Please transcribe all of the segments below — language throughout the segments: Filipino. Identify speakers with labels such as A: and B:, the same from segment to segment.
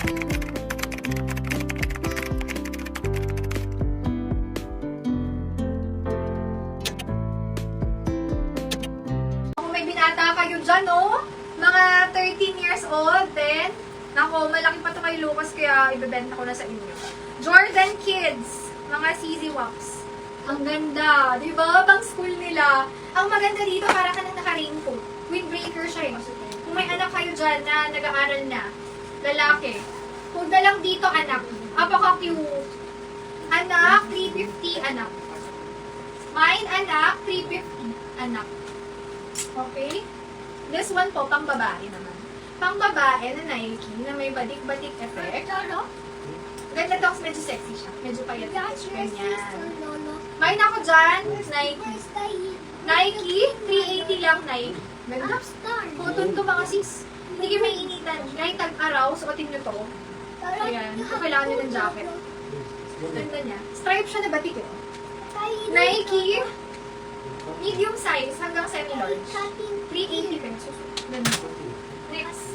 A: Kung may binata kayo dyan, no? Mga 13 years old, then, nako, malaki pa to kay Lucas, kaya ibebenta ko na sa inyo. Jordan Kids, mga CZ Wax. Ang ganda, di ba? Pang school nila. Ang maganda dito, para ka nang naka-raincoat. Windbreaker siya eh. Kung may anak kayo dyan na nag-aaral na, lalaki, huwag na lang dito anak. Apaka-cute. Anak, 350 anak. Mine anak, 350 anak. Okay? This one po, pang babae naman. Pang babae na Nike, na may batik-batik effect. Ganda to, medyo sexy siya. Medyo payat. Ganyan. Mine ako dyan, Nike. Nike, 380 lang Nike. Ganda. Cotton to mga sis. Hindi kayo may initan. Kahit tag-araw, suotin nyo to. Ayan. Kung kailangan nyo ng jacket. Ganda niya. Stripe siya na batik eh. Nike, medium size hanggang semi-large. 380 pesos. Ganda. Next.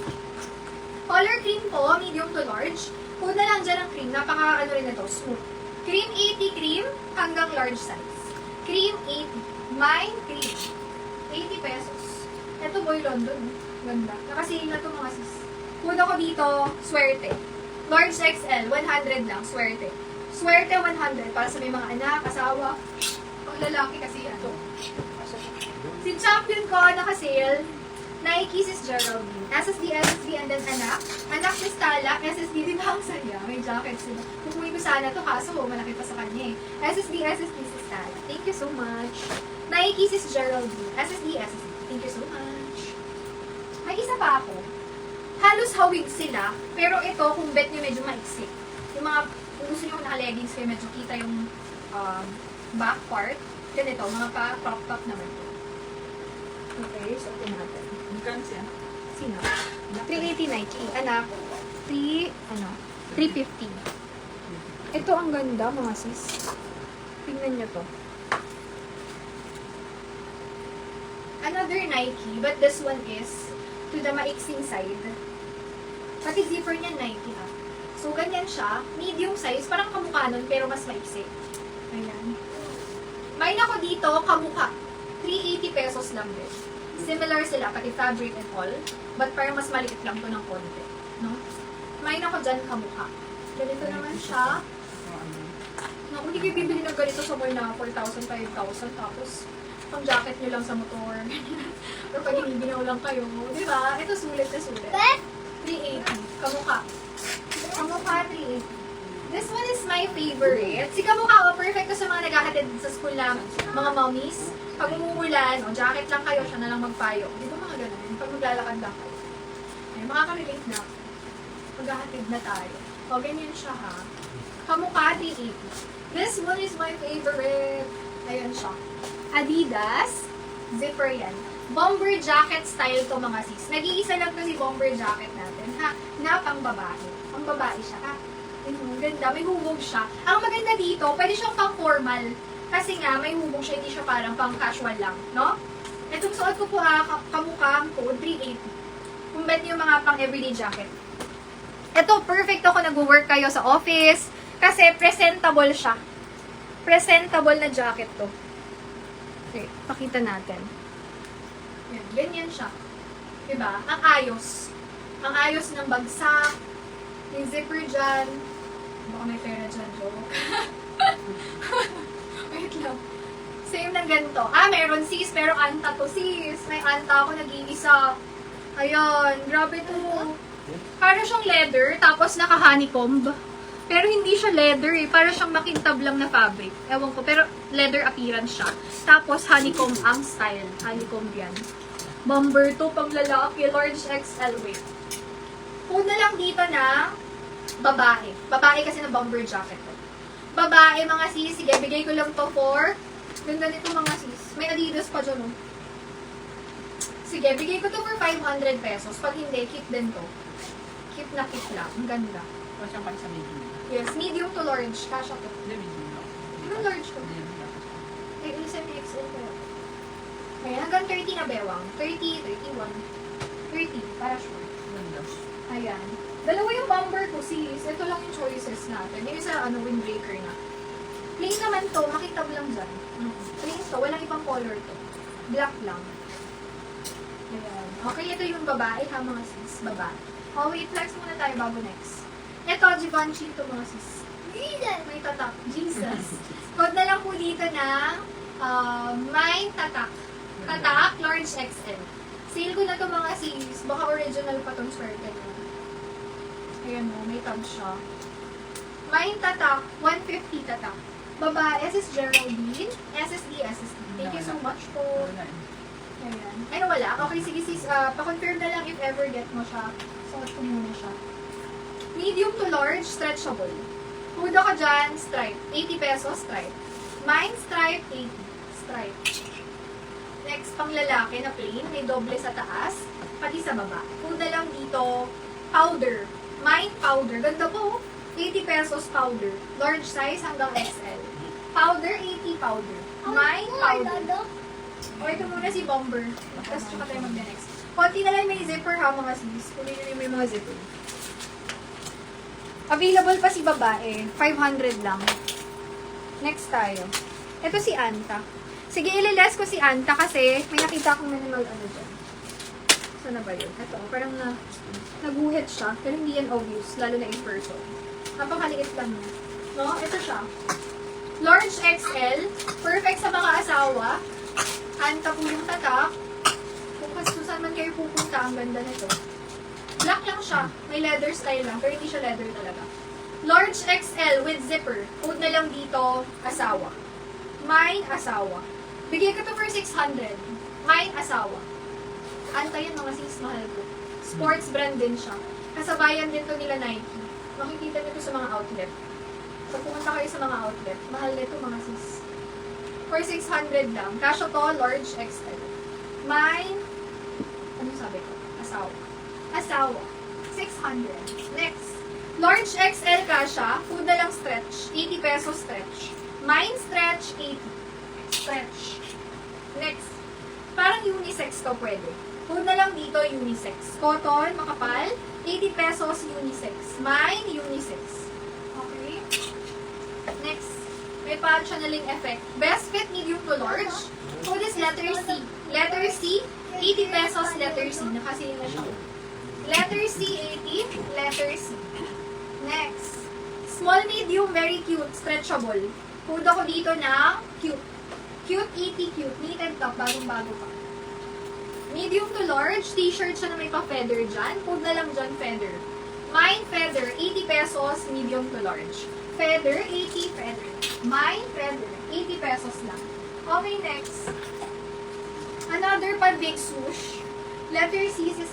A: Color cream po, medium to large. Kung na lang dyan ang cream, napaka ano rin na to, smooth. Cream 80 cream hanggang large size. Cream 80. Mine cream. 80 pesos. Ito Boy London. Ganda. Nakasiling na ito mga sis. Kuna ko dito, swerte. Large XL, 100 lang, swerte. Swerte 100 para sa may mga anak, asawa. Pag lalaki kasi ito. Si champion ko, naka-sale. Nike sis Geraldine. SSD, and then anak. Anak si Stala, SSD din ang saya. May jacket sila. Kukunin ko sana to kaso malaki pa sa kanya eh. SSD si Stala. Thank you so much. Nike sis Geraldine. SSD. Thank you so much. May isa pa ako. Halos hawig sila, pero ito, kung bet nyo medyo maiksi. Yung mga, kung gusto nyo naka-leggings kayo, medyo kita yung back part. Ganito, mga pa-crop top naman to. Okay, so ito natin.
B: Magkano siya?
A: Sino? 380 Nike. Anak, 350. Ito ang ganda, mga sis. Tingnan nyo to. Another Nike, but this one is to the maiksing side. Pati zipper niya Nike ha. So, ganyan siya. Medium size. Parang kamukha nun, pero mas maiksi. Ayan. May ako dito, kamukha. 380 pesos lang din. Similar sila, pati fabric and all. But parang mas maliit lang to ng konti. No? May ako dyan, kamukha. Ganito naman siya. Naku, hindi kayo bibili ng ganito sa mall na 4,000, 5,000. Tapos, pang jacket nyo lang sa motor. Or pag hinibinaw lang kayo. Diba? Ito sulit na sulit. 380. Kamukha. Kamukha 380. This one is my favorite. Si kamukha ko, perfect to sa mga naghahatid sa school na mga mommies. Pag umuulan, jacket lang kayo, siya na lang magpayo. Di ba mga ganun? Pag maglalakad lang kayo. Ay, makaka-relate na. Maghahatid na tayo. O, ganyan siya ha. Kamukha 380. This one is my favorite. Ayan siya. Adidas. Zipper yan. Bomber jacket style to mga sis. Nag-iisa lang to si bomber jacket natin ha. Na pang babae. Pang babae siya ha. Ganda. May hubog siya. Ang maganda dito, pwede siyang pang formal. Kasi nga, may hubog siya. Hindi siya parang pang casual lang. No? Itong suot ko po ha, kamukha ko, 380. Kung bet niyo mga pang everyday jacket. Ito, perfect ako nag-work kayo sa office. Kasi presentable siya. Presentable na jacket to. Okay, pakita natin. Yan, ganyan siya. Diba? Ang ayos. Ang ayos ng bagsak. Yung zipper dyan. Baka may pera dyan, joke. Wait lang. Same ng ganito. Meron sis, pero anta to sis. May anta ako nag-iisa. Ayan, grabe to. Para siyang leather, tapos naka-honeycomb. Pero hindi siya leather eh. Para siyang makintab lang na fabric. Ewan ko, pero leather appearance siya. Tapos honeycomb ang style. Honeycomb yan. Bomber to, pang lalaki. Large XL weight. Kung na lang dito na babae. Babae kasi na bomber jacket to. Babae, mga sis. Sige, bigay ko lang to for ganda nito mga sis. May Adidas pa dyan, oh. Sige, bigay ko to for 500 pesos. Pag hindi, keep din to. Keep na keep lang. Ang ganda.
B: O siyang pang sa medium.
A: Yes, medium to large. Kasha to.
B: Hindi, medium lang.
A: Ano large to? Eh, XL ko. Ayan, hanggang 30 na bewang. 30, 31. 30, para sure.
B: Ganda.
A: Ayan. Dalawa yung bomber ko, sis. Ito lang yung choices natin. Yung isa, windbreaker na. Plain naman to, makitab lang dyan. Plain to, walang ibang color to. Black lang. Ayan. Okay, ito yung babae ha, mga sis. Babae. Oh, wait, flex muna tayo bago next. Ito, Givenchy to mga sis. May tatak. Jesus. Code na lang po dito ng Mine Tatak. Tatak, large XL. Sale ko na to mga sis. Baka original pa tong swerte nyo. Ayan o, may tab siya. Mine Tatak, 150 Tatak. Babae, SS Geraldine, SSD. Thank you so much po.
B: Wala eh.
A: Ayan. Ano wala? Okay, sige sis. Pa-confirm na lang if ever get mo siya. Suot ko muna siya. Medium to large, stretchable. Huda ka dyan, stripe. 80 pesos, stripe. Mine stripe, 80. Stripe. Next, pang lalaki na plain. May doble sa taas, pati sa baba. Huda lang dito, powder. Mine powder. Ganda po. 80 pesos powder. Large size hanggang XL. Powder, 80 powder. Mine powder. O, ito muna si Bomber. Tapos tsaka tayo mag-next. Konti na lang may zipper ha, mga sis. Kunin nyo yung mga zipper. Available pa si babae. 500 lang. Next tayo. Ito si Anta. Sige, ililes ko si Anta kasi may nakita akong minimal dyan. Saan na ba yun? Ito, parang naguhit siya. Pero hindi yan obvious, lalo na in person. Napakaliit lang yun. No? Ito siya. Large XL. Perfect sa mga asawa. Anta po yung tatak. Kung kasusan man kayo pupunta, ang ganda nito. Black lang siya. May leather style lang, pero hindi siya leather talaga. Large XL with zipper. Code na lang dito, asawa. Mine, asawa. Bigay ko to for 600. Mine, asawa. Anta yun mga sis, mahal ko. Sports brand din siya. Kasabayan din to nila Nike. Makikita nyo to sa mga outlet. Pag pumunta kayo sa mga outlet, mahal nito mga sis. For 600 lang. Kasya to, large XL. Mine, ano sabi ko? Asawa. Asawa. 600. Next. Large XL kasha. Food na lang stretch. 80 pesos stretch. Mine stretch, 80. Stretch. Next. Parang unisex to pwede. Food na lang dito, unisex. Cotton, makapal. 80 pesos unisex. Mine, unisex. Okay. Next. May pa-channeling effect. Best fit medium to large. Food is letter C. Letter C, 80 pesos letter C. Nakasil na siya. Letter C, 80. Letter C. Next. Small, medium, very cute. Stretchable. Food ako dito ng cute. Cute, 80, cute. Knitted top. Bagong-bago pa. Medium to large. T-shirt siya na may pa-feather dyan. Food na lang dyan, feather. Mine, feather. 80 pesos, medium to large. Feather, 80, feather. Mine, feather. 80 pesos lang. Okay, next. Another pa big swoosh. Letter C is